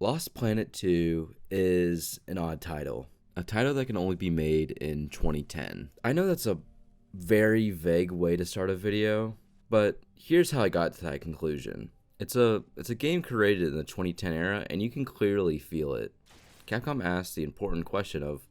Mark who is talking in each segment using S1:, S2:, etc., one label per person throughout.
S1: Lost Planet 2 is an odd title. A title that can only be made in 2010. I know that's a very vague way to start a video, but here's how I got to that conclusion. It's a game created in the 2010 era, and you can clearly feel it. Capcom asked the important question of,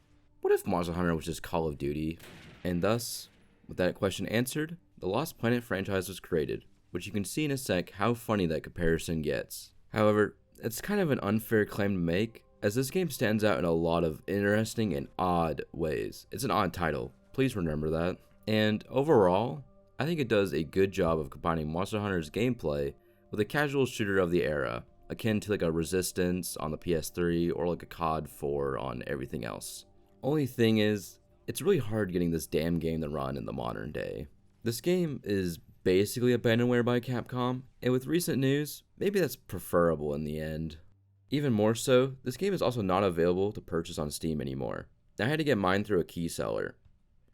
S1: what if Monster Hunter was just Call of Duty? And thus, with that question answered, the Lost Planet franchise was created, which you can see in a sec how funny that comparison gets. However, it's kind of an unfair claim to make, as this game stands out in a lot of interesting and odd ways. It's an odd title, please remember that. And overall, I think it does a good job of combining Monster Hunter's gameplay with a casual shooter of the era, akin to like a Resistance on the PS3 or like a COD 4 on everything else. Only thing is, it's really hard getting this damn game to run in the modern day. This game is basically abandonware by Capcom, and with recent news, maybe that's preferable in the end. Even more so, this game is also not available to purchase on Steam anymore. I had to get mine through a key seller.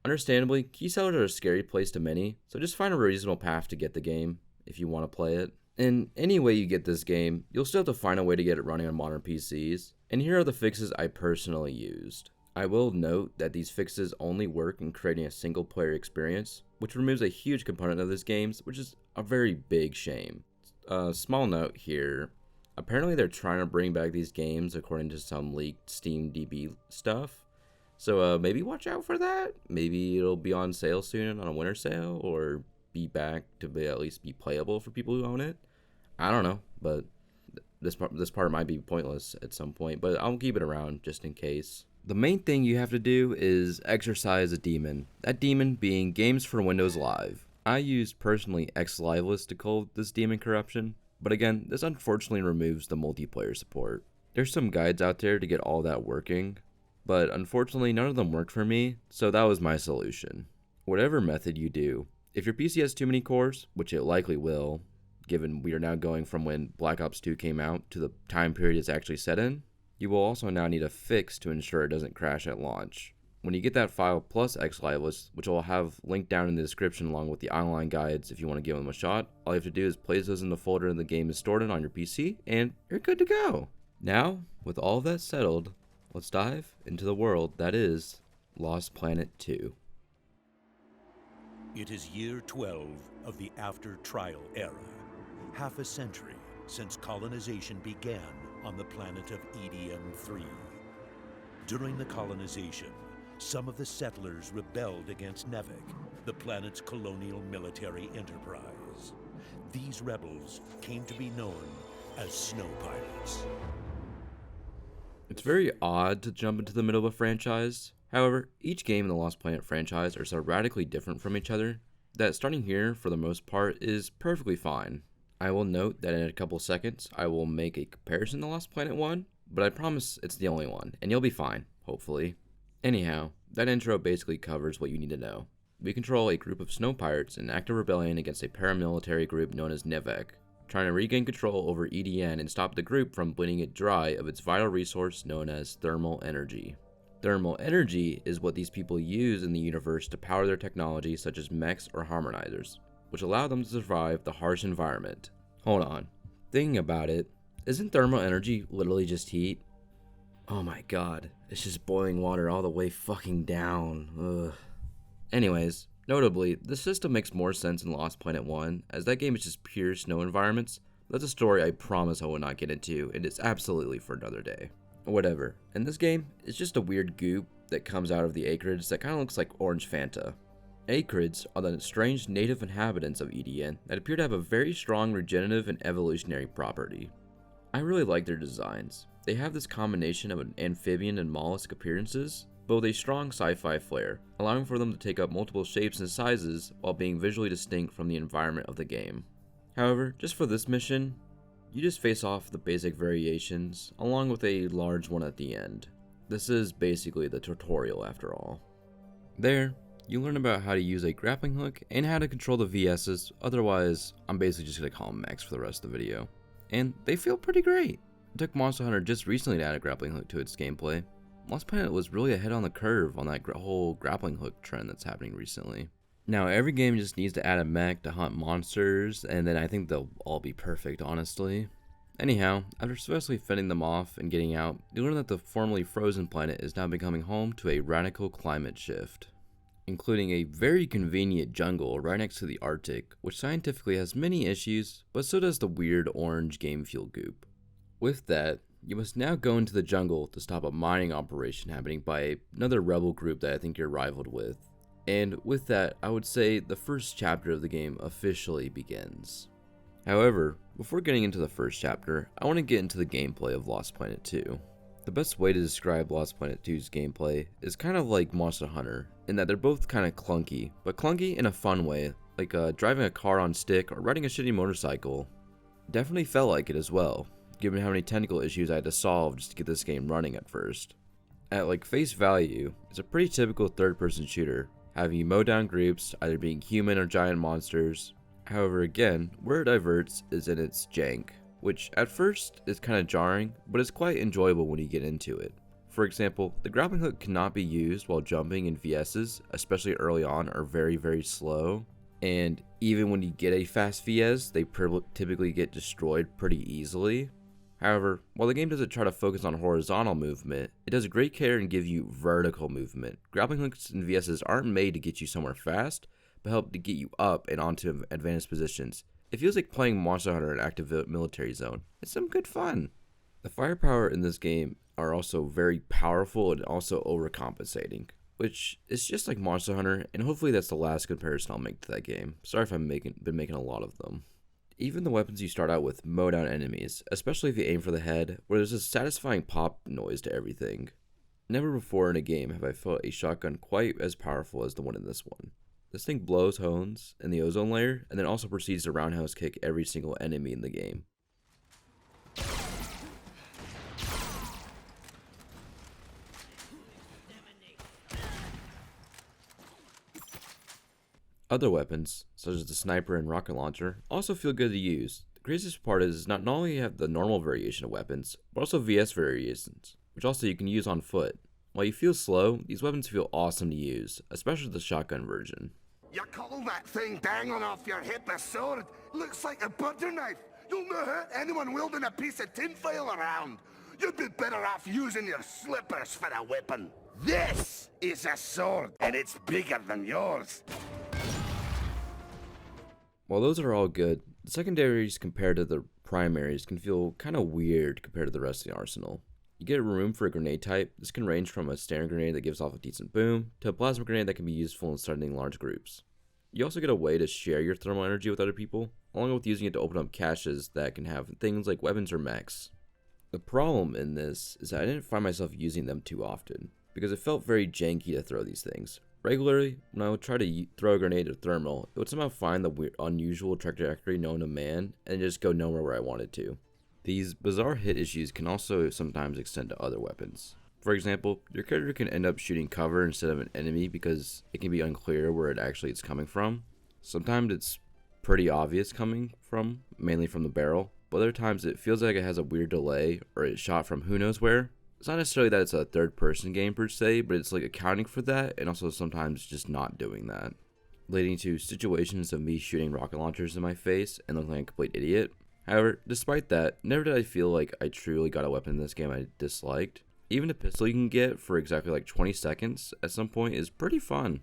S1: Understandably, key sellers are a scary place to many, so just find a reasonable path to get the game if you want to play it. And any way you get this game, you'll still have to find a way to get it running on modern PCs, and here are the fixes I personally used. I will note that these fixes only work in creating a single player experience, which removes a huge component of this game, which is a very big shame. Small note here, apparently they're trying to bring back these games according to some leaked Steam DB stuff, so maybe watch out for that. Maybe it'll be on sale soon on a winter sale, or be back to at least be playable for people who own it. I don't know, but this part might be pointless at some point, but I'll keep it around just in case. The main thing you have to do is exercise a demon. That demon being Games for Windows Live. I used personally XLiveless to call this demon corruption, but again, this unfortunately removes the multiplayer support. There's some guides out there to get all that working, but unfortunately none of them worked for me, so that was my solution. Whatever method you do, if your PC has too many cores, which it likely will, given we are now going from when Black Ops 2 came out to the time period it's actually set in, you will also now need a fix to ensure it doesn't crash at launch. When you get that file plus XLiveless, which I'll have linked down in the description along with the online guides if you want to give them a shot, all you have to do is place those in the folder the game is stored in on your PC, and you're good to go. Now, with all of that settled, let's dive into the world that is Lost Planet 2.
S2: It is year 12 of the after-trial era, half a century since colonization began on the planet of EDM-3. During the colonization, some of the settlers rebelled against Nevik, the planet's colonial military enterprise. These rebels came to be known as Snow Pirates.
S1: It's very odd to jump into the middle of a franchise. However, each game in the Lost Planet franchise are so radically different from each other that starting here, for the most part, is perfectly fine. I will note that in a couple seconds, I will make a comparison to Lost Planet 1, but I promise it's the only one, and you'll be fine, hopefully. Anyhow, that intro basically covers what you need to know. We control a group of snow pirates in active rebellion against a paramilitary group known as Nevek, trying to regain control over EDN and stop the group from bleeding it dry of its vital resource known as thermal energy. Thermal energy is what these people use in the universe to power their technology such as mechs or harmonizers, which allow them to survive the harsh environment. Hold on. Thinking about it, isn't thermal energy literally just heat? Oh my god, it's just boiling water all the way fucking down. Ugh. Anyways, notably, this system makes more sense in Lost Planet 1, as that game is just pure snow environments. That's a story I promise I will not get into, and it's absolutely for another day. Whatever. In this game, it's just a weird goop that comes out of the acreage that kind of looks like orange Fanta. Acrids are the strange native inhabitants of EDN that appear to have a very strong regenerative and evolutionary property. I really like their designs. They have this combination of an amphibian and mollusk appearances, but with a strong sci-fi flair, allowing for them to take up multiple shapes and sizes while being visually distinct from the environment of the game. However, just for this mission, you just face off the basic variations, along with a large one at the end. This is basically the tutorial after all. There, you learn about how to use a grappling hook and how to control the VS's, otherwise I'm basically just going to call them mechs for the rest of the video. And they feel pretty great. It took Monster Hunter just recently to add a grappling hook to its gameplay. Lost Planet was really ahead on the curve on that whole grappling hook trend that's happening recently. Now every game just needs to add a mech to hunt monsters, and then I think they'll all be perfect, honestly. Anyhow, after successfully fending them off and getting out, you learn that the formerly frozen planet is now becoming home to a radical climate shift, including a very convenient jungle right next to the Arctic, which scientifically has many issues, but so does the weird orange game fuel goop. With that, you must now go into the jungle to stop a mining operation happening by another rebel group that I think you're rivaled with. And with that, I would say the first chapter of the game officially begins. However, before getting into the first chapter, I want to get into the gameplay of Lost Planet 2. The best way to describe Lost Planet 2's gameplay is kind of like Monster Hunter, in that they're both kind of clunky, but clunky in a fun way, like driving a car on stick or riding a shitty motorcycle. Definitely felt like it as well, given how many technical issues I had to solve just to get this game running at first. At like face value, it's a pretty typical third-person shooter, having you mow down groups, either being human or giant monsters. However, again, where it diverts is in its jank, which at first is kind of jarring, but is quite enjoyable when you get into it. For example, the grappling hook cannot be used while jumping in VS's, especially early on, are very slow, and even when you get a fast VS, they typically get destroyed pretty easily. However, while the game doesn't try to focus on horizontal movement, it does great care and give you vertical movement. Grappling hooks and VS's aren't made to get you somewhere fast, but help to get you up and onto advanced positions. It feels like playing Monster Hunter in active military zone. It's some good fun. The firepower in this game are also very powerful and also overcompensating, which is just like Monster Hunter, and hopefully that's the last comparison I'll make to that game. Sorry if I've been making a lot of them. Even the weapons you start out with mow down enemies, especially if you aim for the head, where there's a satisfying pop noise to everything. Never before in a game have I felt a shotgun quite as powerful as the one in this one. This thing blows holes in the ozone layer, and then also proceeds to roundhouse kick every single enemy in the game. Other weapons, such as the sniper and rocket launcher, also feel good to use. The craziest part is not only have the normal variation of weapons, but also VS variations, which also you can use on foot. While you feel slow, these weapons feel awesome to use, especially the shotgun version.
S3: You call that thing dangling off your hip a sword? Looks like a butter knife. You'll not hurt anyone wielding a piece of tinfoil around. You'd be better off using your slippers for a weapon. This is a sword, and it's bigger than yours.
S1: While those are all good, the secondaries compared to the primaries can feel kind of weird compared to the rest of the arsenal. You get room for a grenade type. This can range from a standard grenade that gives off a decent boom, to a plasma grenade that can be useful in starting large groups. You also get a way to share your thermal energy with other people, along with using it to open up caches that can have things like weapons or mechs. The problem in this is that I didn't find myself using them too often, because it felt very janky to throw these things. Regularly, when I would try to throw a grenade or thermal, it would somehow find the weird, unusual trajectory known to man, and just go nowhere where I wanted to. These bizarre hit issues can also sometimes extend to other weapons. For example, your character can end up shooting cover instead of an enemy because it can be unclear where it actually is coming from. Sometimes it's pretty obvious coming from, mainly from the barrel, but other times it feels like it has a weird delay or it's shot from who knows where. It's not necessarily that it's a third-person game per se, but it's like accounting for that and also sometimes just not doing that, leading to situations of me shooting rocket launchers in my face and looking like a complete idiot. However, despite that, never did I feel like I truly got a weapon in this game I disliked. Even a pistol you can get for exactly like 20 seconds at some point is pretty fun.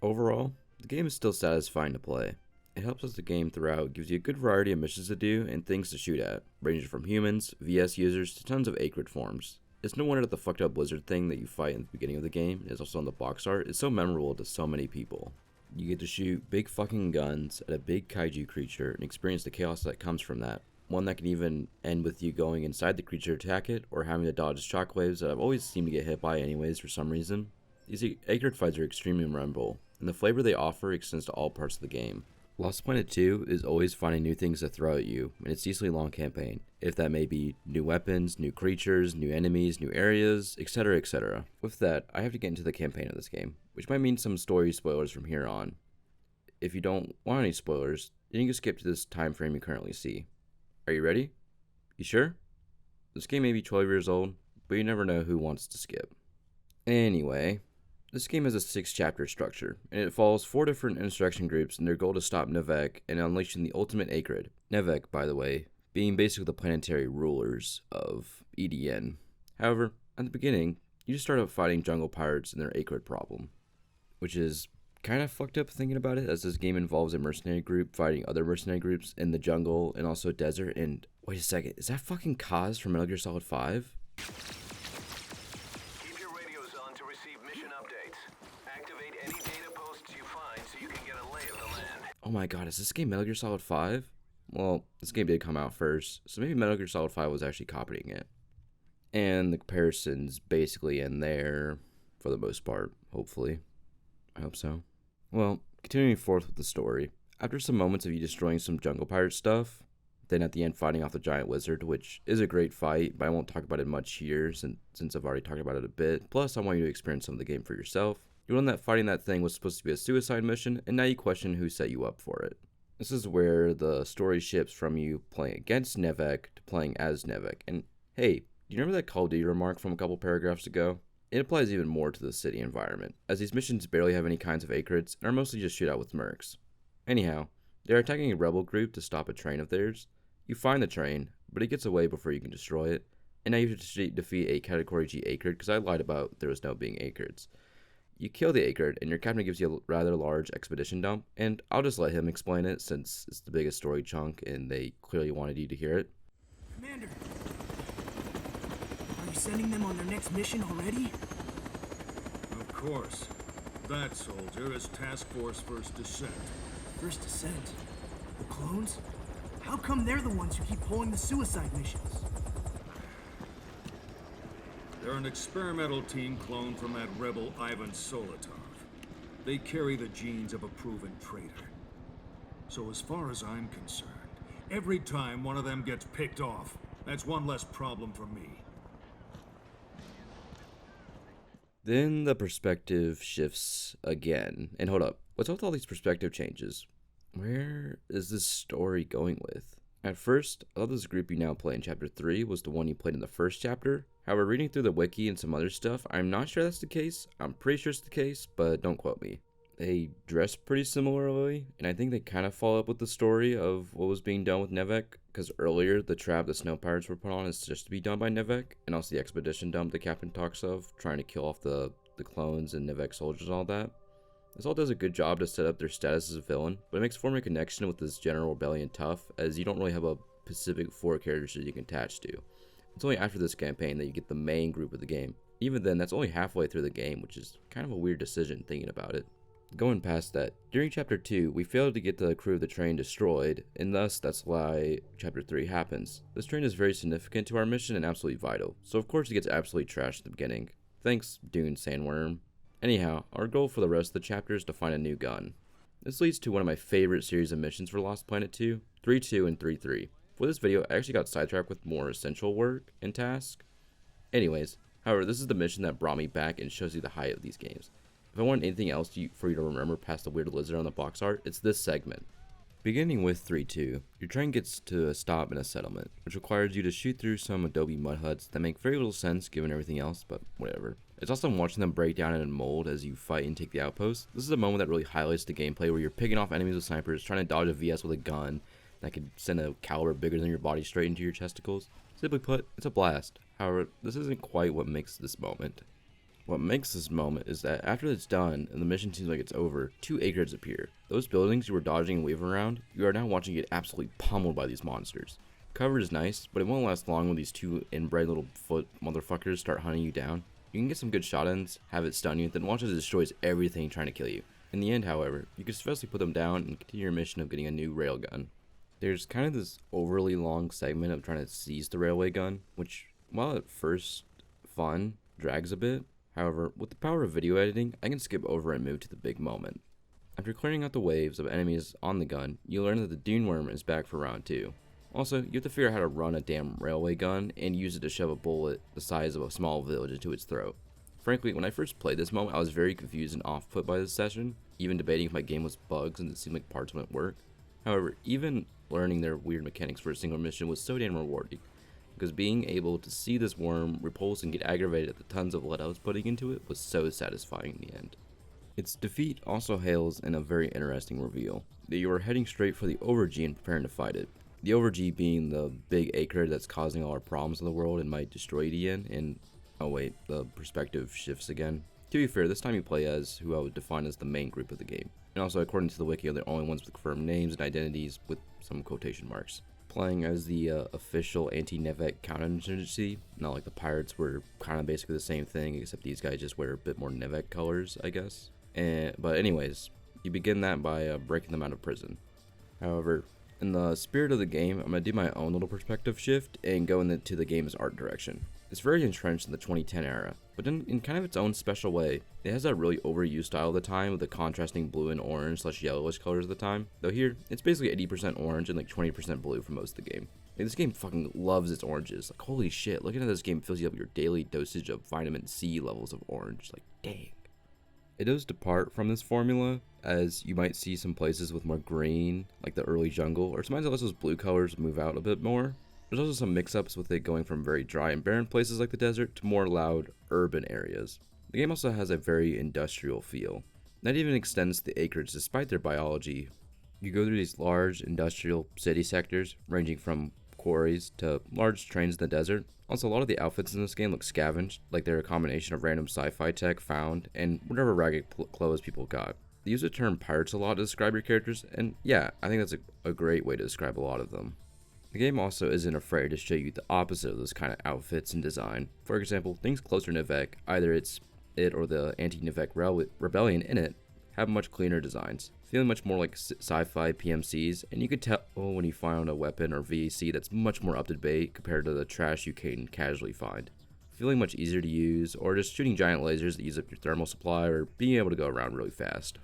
S1: Overall, the game is still satisfying to play. It helps us the game throughout, gives you a good variety of missions to do and things to shoot at, ranging from humans, VS users, to tons of acrid forms. It's no wonder that the fucked up lizard thing that you fight in the beginning of the game is also in the box art is so memorable to so many people. You get to shoot big fucking guns at a big kaiju creature and experience the chaos that comes from that. One that can even end with you going inside the creature to attack it, or having to dodge shockwaves that I've always seemed to get hit by anyways for some reason. These acrid fights are extremely memorable, and the flavor they offer extends to all parts of the game. Lost Planet 2 is always finding new things to throw at you in its decently long campaign, if that may be new weapons, new creatures, new enemies, new areas, etc, etc. With that, I have to get into the campaign of this game, which might mean some story spoilers from here on. If you don't want any spoilers, then you can skip to this time frame you currently see. Are you ready? You sure? This game may be 12 years old, but you never know who wants to skip. Anyway, this game has a 6-chapter structure, and it follows 4 different insurrection groups and their goal to stop Nevek and unleashing the ultimate Acrid. Nevek, by the way, being basically the planetary rulers of EDN. However, at the beginning, you just start out fighting jungle pirates and their acrid problem, which is kind of fucked up thinking about it, as this game involves a mercenary group fighting other mercenary groups in the jungle and also desert. And wait a second, is that fucking Kaz from Metal Gear Solid 5?
S4: Keep your radios on to receive mission updates. Activate any data posts you find so you can get a lay of the land.
S1: Oh my god, is this game Metal Gear Solid 5? Well, this game did come out first, so maybe Metal Gear Solid 5 was actually copying it. And the comparison's basically in there, for the most part, hopefully. I hope so. Well, continuing forth with the story, after some moments of you destroying some jungle pirate stuff, then at the end fighting off the giant lizard, which is a great fight, but I won't talk about it much here since I've already talked about it a bit. Plus, I want you to experience some of the game for yourself. You learn that fighting that thing was supposed to be a suicide mission, and now you question who set you up for it. This is where the story shifts from you playing against Nevek to playing as Nevek. And hey, do you remember that Call of Duty remark from a couple paragraphs ago? It applies even more to the city environment, as these missions barely have any kinds of acrids and are mostly just shootout with mercs. Anyhow, they're attacking a rebel group to stop a train of theirs. You find the train, but it gets away before you can destroy it, and now you have to defeat a Category G acrid, because I lied about there was no being acrids. You kill the acrid, and your captain gives you a rather large expedition dump, and I'll just let him explain it since it's the biggest story chunk and they clearly wanted you to hear it.
S5: Commander, are you sending them on their next mission already?
S6: Of course. That soldier is Task Force First Descent.
S5: First Descent? The clones? How come they're the ones who keep pulling the suicide missions?
S6: They're an experimental team cloned from that rebel Ivan Solotov. They carry the genes of a proven traitor. So as far as I'm concerned, every time one of them gets picked off, that's one less problem for me.
S1: Then the perspective shifts again. And hold up, what's with all these perspective changes? Where is this story going with? At first, I thought this group you now play in Chapter 3 was the one you played in the first chapter. However, reading through the wiki and some other stuff, I'm not sure that's the case. I'm pretty sure it's the case, but don't quote me. They dress pretty similarly, and I think they kind of follow up with the story of what was being done with Nevek, because earlier the trap the snow pirates were put on is just to be done by Nevek, and also the expedition dump the captain talks of, trying to kill off the clones and Nevek soldiers and all that. This all does a good job to set up their status as a villain, but it makes forming a connection with this general rebellion tough, as you don't really have a specific 4 characters that you can attach to. It's only after this campaign that you get the main group of the game. Even then, that's only halfway through the game, which is kind of a weird decision thinking about it. Going past that, during Chapter 2, we failed to get the crew of the train destroyed, and thus that's why Chapter 3 happens. This train is very significant to our mission and absolutely vital, so of course it gets absolutely trashed at the beginning. Thanks, Dune Sandworm. Anyhow, our goal for the rest of the chapter is to find a new gun. This leads to one of my favorite series of missions for Lost Planet 2, 3-2 and 3-3. For this video, I actually got sidetracked with more essential work and tasks. Anyways, however, this is the mission that brought me back and shows you the height of these games. If I want anything else for you to remember past the weird lizard on the box art, it's this segment. Beginning with 3-2, your train gets to a stop in a settlement, which requires you to shoot through some adobe mud huts that make very little sense given everything else, but whatever. It's awesome watching them break down and mold as you fight and take the outpost. This is a moment that really highlights the gameplay where you're picking off enemies with snipers, trying to dodge a VS with a gun that could send a caliber bigger than your body straight into your testicles. Simply put, it's a blast. However, this isn't quite what makes this moment. What makes this moment is that after it's done and the mission seems like it's over, 2 acrids appear. Those buildings you were dodging and weaving around, you are now watching get absolutely pummeled by these monsters. Cover is nice, but it won't last long when these 2 inbred little foot motherfuckers start hunting you down. You can get some good shot-ins, have it stun you, then watch as it destroys everything trying to kill you. In the end, however, you can successfully put them down and continue your mission of getting a new railgun. There's kind of this overly long segment of trying to seize the railway gun, which, while at first fun, drags a bit. However, with the power of video editing, I can skip over and move to the big moment. After clearing out the waves of enemies on the gun, you learn that the Dune Worm is back for round 2. Also, you have to figure out how to run a damn railway gun and use it to shove a bullet the size of a small village into its throat. Frankly, when I first played this moment, I was very confused and off-put by this session, even debating if my game was bugs and it seemed like parts wouldn't work. However, even learning their weird mechanics for a single mission was so damn rewarding, because being able to see this worm repulse and get aggravated at the tons of lead I was putting into it was so satisfying in the end. Its defeat also hails in a very interesting reveal, that you are heading straight for the Overg and preparing to fight it. The Overg being the big acre that's causing all our problems in the world and might destroy EDN, and oh wait, the perspective shifts again. To be fair, this time you play as who I would define as the main group of the game. And also, according to the wiki, they're the only ones with confirmed names and identities with some quotation marks. Playing as the official anti-Nevek counterinsurgency, not like the pirates were kind of basically the same thing, except these guys just wear a bit more Nevek colors, I guess. But anyways, you begin that by breaking them out of prison. However, in the spirit of the game, I'm going to do my own little perspective shift and go into the game's art direction. It's very entrenched in the 2010 era, but in kind of its own special way. It has that really overused style of the time with the contrasting blue and orange / yellowish colors of the time, though here, it's basically 80% orange and like 20% blue for most of the game. Like, this game fucking loves its oranges. Like, holy shit, looking at this game fills you up with your daily dosage of vitamin C levels of orange. Like, dang. It does depart from this formula, as you might see some places with more green, like the early jungle, or sometimes it lets those blue colors move out a bit more. There's also some mix-ups with it going from very dry and barren places like the desert to more loud urban areas. The game also has a very industrial feel. That even extends to the acreage despite their biology. You go through these large industrial city sectors, ranging from quarries to large trains in the desert. Also, a lot of the outfits in this game look scavenged, like they're a combination of random sci-fi tech found and whatever ragged clothes people got. They use the term pirates a lot to describe your characters, and yeah, I think that's a great way to describe a lot of them. The game also isn't afraid to show you the opposite of those kind of outfits and design. For example, things closer to Nevek, either it's it or the anti-Nevek rebellion in it, have much cleaner designs, feeling much more like sci-fi PMCs, and you could tell when you find a weapon or VAC that's much more up to date compared to the trash you can casually find. Feeling much easier to use, or just shooting giant lasers that use up your thermal supply, or being able to go around really fast.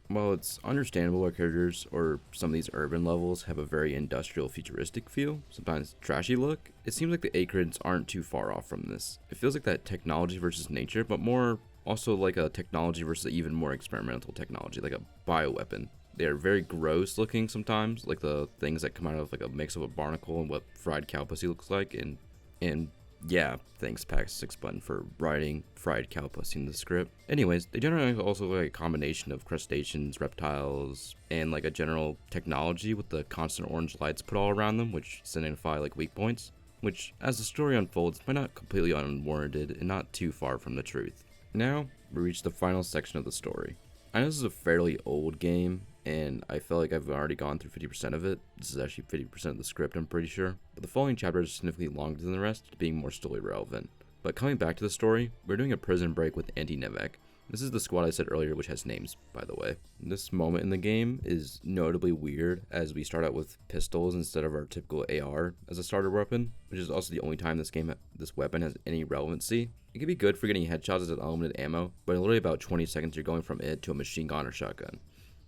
S1: While it's understandable our characters or some of these urban levels have a very industrial futuristic feel, sometimes trashy look, it seems like the acreids aren't too far off from this. It feels like that technology versus nature, but more also like a technology versus even more experimental technology, like a bioweapon. They are very gross looking sometimes, like the things that come out of like a mix of a barnacle and what fried cow pussy looks like, and yeah, thanks Sixbutton for writing fried cow pussy in the script. Anyways, they generally also look like a combination of crustaceans, reptiles, and like a general technology with the constant orange lights put all around them, which signify like weak points, which as the story unfolds might not completely unwarranted and not too far from the truth. Now, we reach the final section of the story. I know this is a fairly old game, and I feel like I've already gone through 50% of it. This is actually 50% of the script, I'm pretty sure. But the following chapters are significantly longer than the rest, being more story relevant. But coming back to the story, we're doing a prison break with anti-Nevek. This is the squad I said earlier, which has names, by the way. This moment in the game is notably weird, as we start out with pistols instead of our typical AR as a starter weapon, which is also the only time this weapon has any relevancy. It can be good for getting headshots as unlimited ammo, but in literally about 20 seconds you're going from it to a machine gun or shotgun.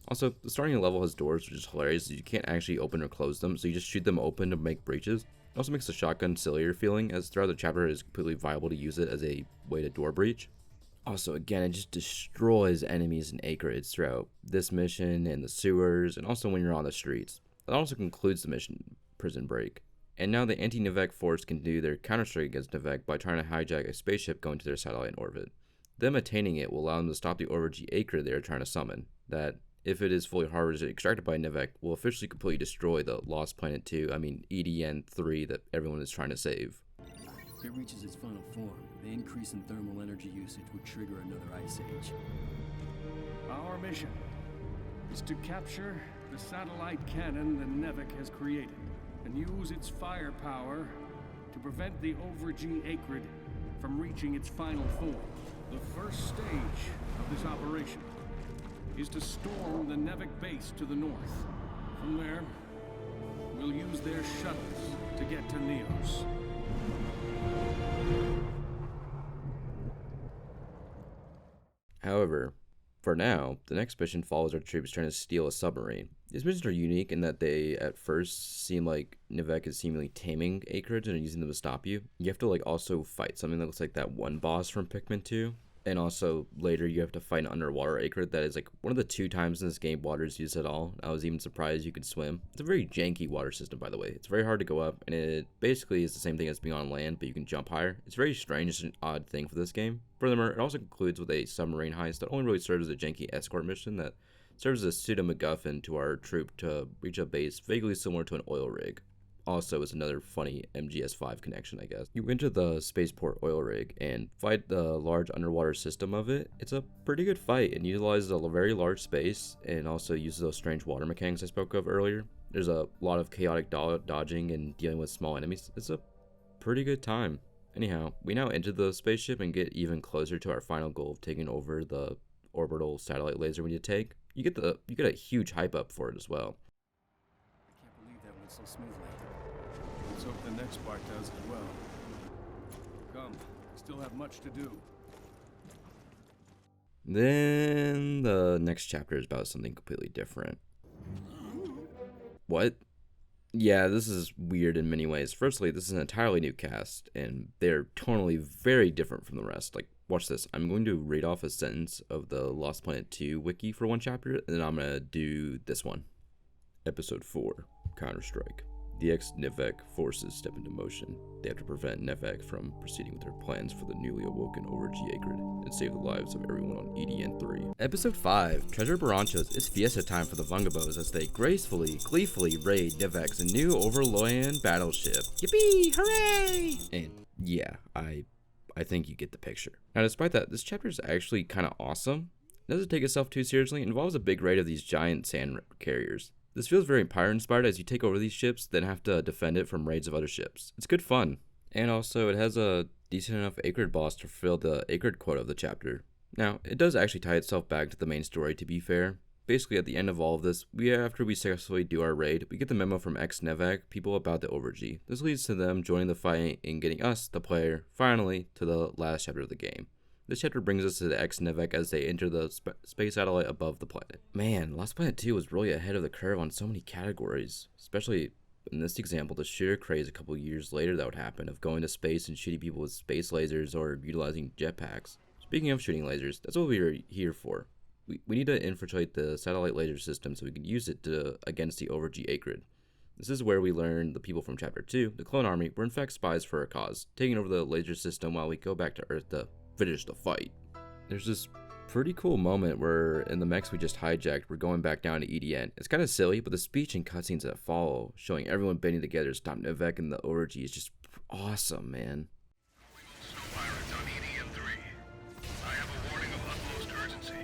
S1: Also, the starting level has doors, which is hilarious. You can't actually open or close them, so you just shoot them open to make breaches. It also makes the shotgun sillier feeling, as throughout the chapter it is completely viable to use it as a way to door breach. Also, again, it just destroys enemies and acreids throughout this mission and the sewers, and also when you're on the streets. That also concludes the mission, Prison Break. And now the anti-Nevek force can do their counter-strike against Nevek by trying to hijack a spaceship going to their satellite in orbit. Them attaining it will allow them to stop the Overg acrid they are trying to summon, that, if it is fully harvested and extracted by Nevek, will officially completely destroy the Lost Planet 2, EDN 3 that everyone is trying to save.
S7: If it reaches its final form, the increase in thermal energy usage would trigger another ice age.
S8: Our mission is to capture the satellite cannon that Nevek has created and use its firepower to prevent the Overg acrid from reaching its final form. The first stage of this operation is to storm the Nevek base to the north. From there, we'll use their shuttles to get to Neos.
S1: However, for now, the next mission follows our troops trying to steal a submarine. These missions are unique in that they, at first, seem like Nevek is seemingly taming acreids and using them to stop you. You have to also fight something that looks like that one boss from Pikmin 2. And also, later, you have to fight an underwater acrid that is one of the 2 times in this game water is used at all. I was even surprised you could swim. It's a very janky water system, by the way. It's very hard to go up, and it basically is the same thing as being on land, but you can jump higher. It's very strange. It's an odd thing for this game. Furthermore, it also concludes with a submarine heist that only really serves as a janky escort mission that serves as a pseudo-MacGuffin to our troop to reach a base vaguely similar to an oil rig. also is another funny MGS5 connection, I guess. You enter the spaceport oil rig and fight the large underwater system of it. It's a pretty good fight and utilizes a very large space and also uses those strange water mechanics I spoke of earlier. There's a lot of chaotic dodging and dealing with small enemies. It's a pretty good time. Anyhow, we now enter the spaceship and get even closer to our final goal of taking over the orbital satellite laser we need to take. You get a huge hype up for it as well.
S7: I can't believe that went so smoothly.
S8: Let's hope the next part does as well. Come, still have much to do.
S1: Then the next chapter is about something completely different. What? Yeah, this is weird in many ways. Firstly, this is an entirely new cast, and they're totally very different from the rest. Like, watch this. I'm going to read off a sentence of the Lost Planet 2 wiki for one chapter, and then I'm going to do this one. Episode 4, Counter-Strike. The ex-Nivek forces step into motion. They have to prevent Nivek from proceeding with their plans for the newly awoken Overg Acrid and save the lives of everyone on EDN3. Episode 5, Treasure Baranchos. It's fiesta time for the Vungabos as they gracefully, gleefully raid Nivek's new Overloyan battleship. Yippee! Hooray! And yeah, I think you get the picture. Now, despite that, this chapter is actually kind of awesome. It doesn't take itself too seriously. It involves a big raid of these giant sand carriers. This feels very Empire-inspired as you take over these ships, then have to defend it from raids of other ships. It's good fun. And also, it has a decent enough Acrid boss to fulfill the Acrid quota of the chapter. Now, it does actually tie itself back to the main story, to be fair. Basically, at the end of all of this, after we successfully do our raid, we get the memo from ex-Nevek people about the Overg. This leads to them joining the fight and getting us, the player, finally, to the last chapter of the game. This chapter brings us to the ex-Nevek as they enter the space satellite above the planet. Man, Lost Planet 2 was really ahead of the curve on so many categories. Especially in this example, the shooter craze a couple years later that would happen of going to space and shooting people with space lasers or utilizing jetpacks. Speaking of shooting lasers, that's what we are here for. We need to infiltrate the satellite laser system so we can use it against the Overg Acrid. This is where we learn the people from Chapter 2, the Clone Army, were in fact spies for a cause, taking over the laser system while we go back to Earth to finish the fight. There's this pretty cool moment where in the mechs we just hijacked, we're going back down to EDN. It's kind of silly, but the speech and cutscenes that follow, showing everyone banding together to stop Nivek and the Overg is just awesome, man.
S4: Pirates on EDN3. I have a warning of utmost urgency.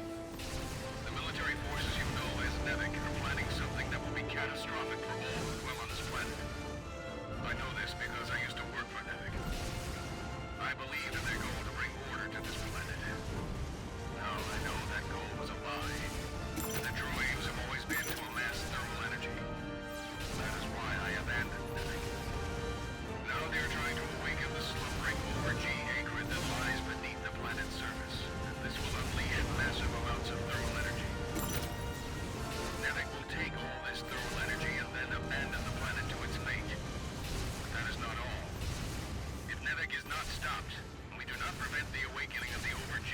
S4: The military forces you know as Nivek are planning something that will be catastrophic for all who dwell on this planet. I know this because I used to work for Nivek. I believe in their goal to bring order to this planet. Now I know that goal was a lie. The droids have always been to amass thermal energy. That is why I abandoned Nivek. Now they're trying to awaken the slumbering Overg Acrid that lies beneath the planet's surface. And this will unleash massive amounts of thermal energy. Nivek will take all this thermal energy and then abandon the planet to its fate. But that is not all. If Nivek is not stopped, and we do not prevent the awakening of the Overg,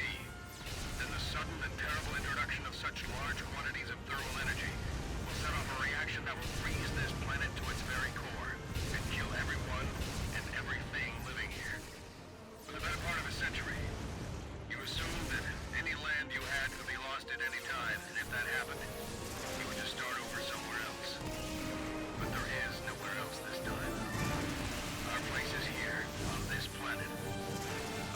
S4: then the sudden and terrible introduction of such large quantities of thermal energy will set off a reaction that will freeze this planet to its very core and kill everyone and everything living here. For the better part of a century, you assumed that any land you had could be lost at any time, and if that happened, you would just start over somewhere else. But there is nowhere else this time. Our place is here, on this planet.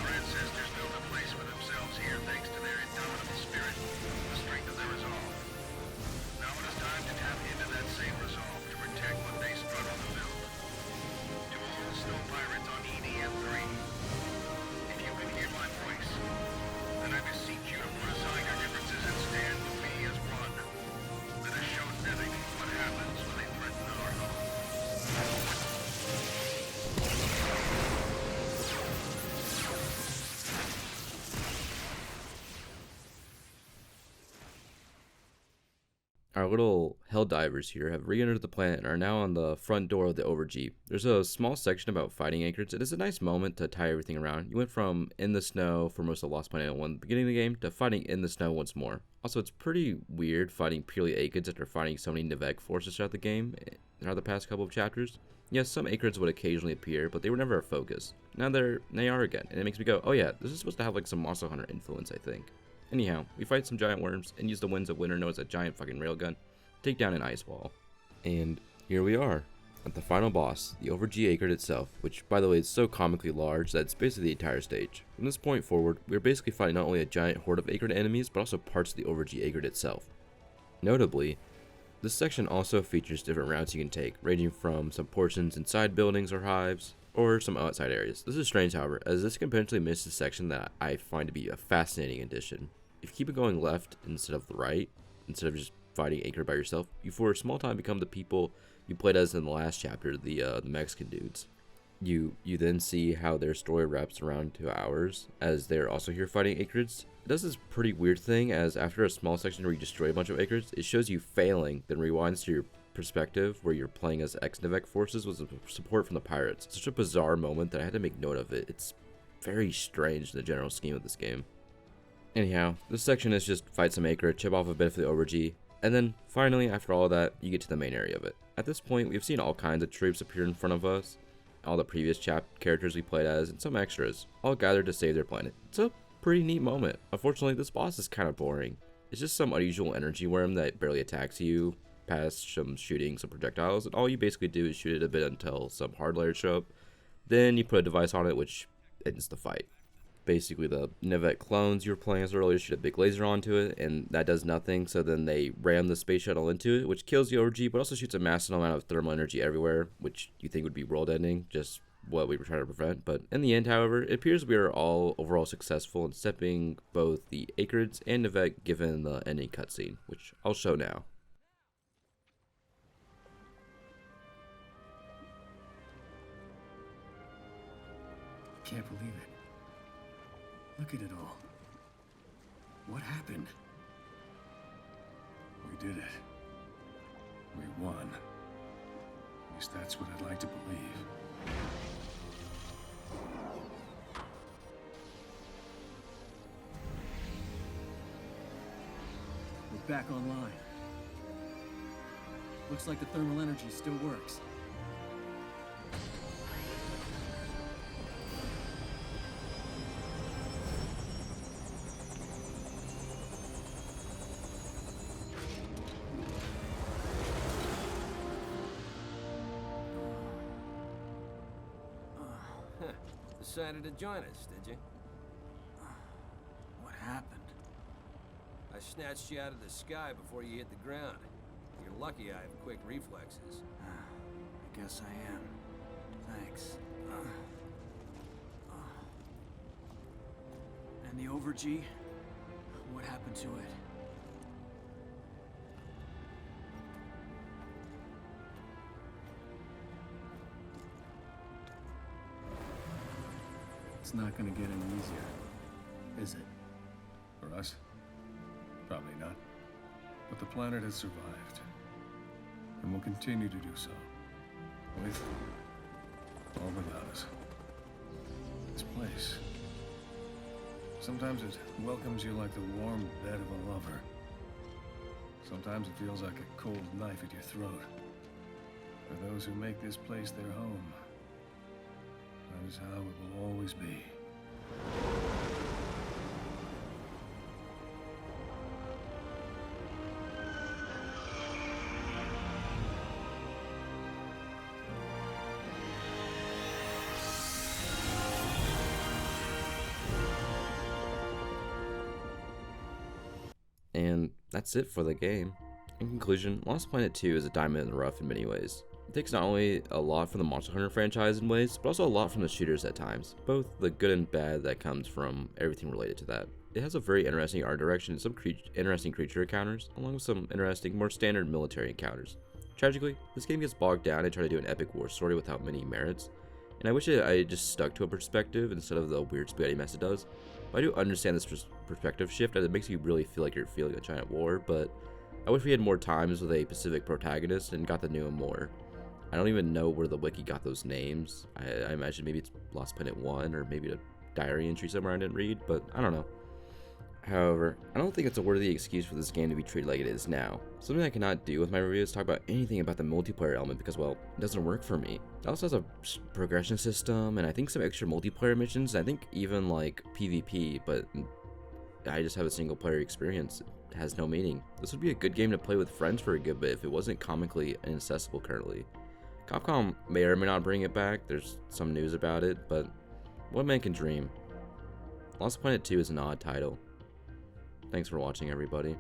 S4: Our ancestors built a place for themselves here thanks to their indomitable spirit, the strength of their resolve. Now it is time to tap into that same resolve to protect what they struggle to build. To all the snow pirates on EDM3, if you can hear my voice, then I beseech you to put aside your differences and stand with me as one. Let us show Nivek what happens when they threaten our home.
S1: Our little hell divers here have re-entered the planet and are now on the front door of the Overg. There's a small section about fighting Acrids. It is a nice moment to tie everything around. You went from in the snow for most of Lost Planet 1 at the beginning of the game to fighting in the snow once more. Also, it's pretty weird fighting purely Acrids after fighting so many Nivek forces throughout the game throughout the past couple of chapters. Yes, some Acrids would occasionally appear, but they were never a focus. Now they are again, and it makes me go, oh yeah, this is supposed to have like some Monster Hunter influence, I think. Anyhow, we fight some giant worms and use the Winds of Winter known as a giant fucking railgun to take down an ice wall. And here we are. At the final boss, the Overg Acrid itself, which by the way is so comically large that it's basically the entire stage. From this point forward, we are basically fighting not only a giant horde of Acrid enemies, but also parts of the Overg Acrid itself. Notably, this section also features different routes you can take, ranging from some portions inside buildings or hives, or some outside areas. This is strange, however, as this can potentially miss a section that I find to be a fascinating addition. If you keep it going left instead of the right, instead of just fighting Acrid by yourself, you for a small time become the people you played as in the last chapter, the Mexican dudes. You then see how their story wraps around to ours, as they're also here fighting Acrids. It does this pretty weird thing, as after a small section where you destroy a bunch of Acrids, it shows you failing, then rewinds to your perspective where you're playing as ex-Nivek forces with support from the pirates. It's such a bizarre moment that I had to make note of it. It's very strange in the general scheme of this game. Anyhow, this section is just fight some Acrid, chip off a bit for the Overg, and then finally, after all of that, you get to the main area of it. At this point, we've seen all kinds of troops appear in front of us, all the previous characters we played as, and some extras, all gathered to save their planet. It's a pretty neat moment. Unfortunately, this boss is kind of boring. It's just some unusual energy worm that barely attacks you, past some shooting some projectiles, and all you basically do is shoot it a bit until some hard layers show up. Then you put a device on it, which ends the fight. Basically, the Nivek clones you were playing as earlier shoot a big laser onto it, and that does nothing, so then they ram the space shuttle into it, which kills the Overg, but also shoots a massive amount of thermal energy everywhere, which you think would be world-ending, just what we were trying to prevent. But in the end, however, it appears we are all overall successful in stepping both the Acrids and Nivek given the ending cutscene, which I'll show now.
S7: Can't believe it. Look at it all. What happened?
S6: We did it. We won. At least that's what I'd like to believe.
S7: We're back online. Looks like the thermal energy still works.
S9: Decided to join us, did you?
S7: What happened?
S9: I snatched you out of the sky before you hit the ground. You're lucky I have quick reflexes.
S7: I guess I am. Thanks. And the Overg? What happened to it? It's not gonna get any easier, is it?
S6: For us? Probably not. But the planet has survived. And will continue to do so. With or without us. This place. Sometimes it welcomes you like the warm bed of a lover. Sometimes it feels like a cold knife at your throat. For those who make this place their home, that is how it will always be.
S1: And that's it for the game. In conclusion, Lost Planet 2 is a diamond in the rough in many ways. It takes not only a lot from the Monster Hunter franchise in ways, but also a lot from the shooters at times, both the good and bad that comes from everything related to that. It has a very interesting art direction and some interesting creature encounters, along with some interesting, more standard military encounters. Tragically, this game gets bogged down and try to do an epic war story without many merits, and I wish I just stuck to a perspective instead of the weird spaghetti mess it does. But I do understand this perspective shift, as it makes you really feel like you're feeling a giant war, but I wish we had more times with a Pacific protagonist and got to know him more. I don't even know where the wiki got those names. I imagine maybe it's Lost Planet 1, or maybe a diary entry somewhere I didn't read, but I don't know. However, I don't think it's a worthy excuse for this game to be treated like it is now. Something I cannot do with my review is talk about anything about the multiplayer element because, well, it doesn't work for me. It also has a progression system, and I think some extra multiplayer missions, I think even like PvP, but I just have a single player experience. It has no meaning. This would be a good game to play with friends for a good bit if it wasn't comically inaccessible currently. Capcom may or may not bring it back, there's some news about it, but one man can dream. Lost Planet 2 is an odd title. Thanks for watching, everybody.